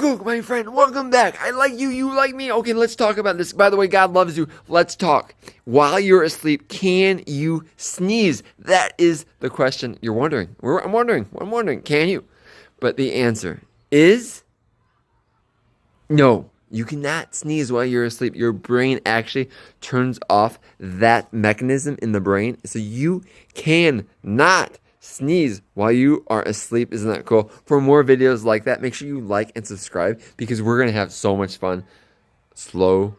Goku, my friend, welcome back. I like you, you like me. Okay, let's talk about this. By the way, God loves you. Let's talk. While you're asleep, can you sneeze? That is the question you're wondering. I'm wondering, can you? But the answer is no. You cannot sneeze while you're asleep. Your brain actually turns off that mechanism in the brain. So you cannot sneeze while you are asleep. Isn't that cool? For more videos like that, make sure you like and subscribe because we're going to have so much fun. Slow